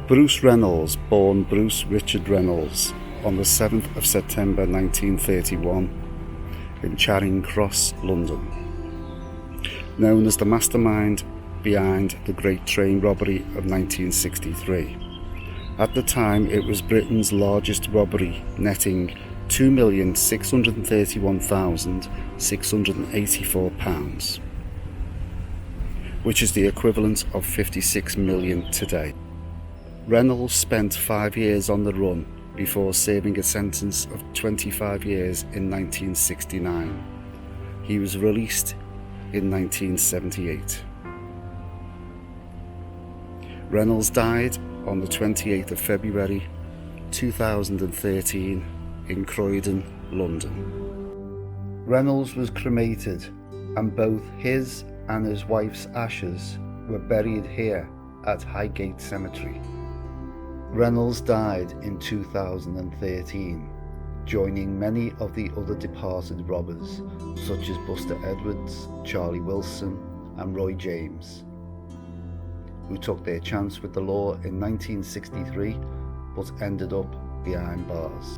Bruce Reynolds, born Bruce Richard Reynolds on the 7th of September 1931 in Charing Cross, London. Known as the mastermind behind the Great Train Robbery of 1963. At the time, it was Britain's largest robbery, netting £2,631,684, which is the equivalent of 56 million today. Reynolds spent 5 years on the run before serving a sentence of 25 years in 1969. He was released in 1978. Reynolds died on the 28th of February 2013 in Croydon, London. Reynolds was cremated and both his and his wife's ashes were buried here at Highgate Cemetery. Reynolds died in 2013, joining many of the other departed robbers such as Buster Edwards, Charlie Wilson and Roy James, who took their chance with the law in 1963 but ended up behind bars.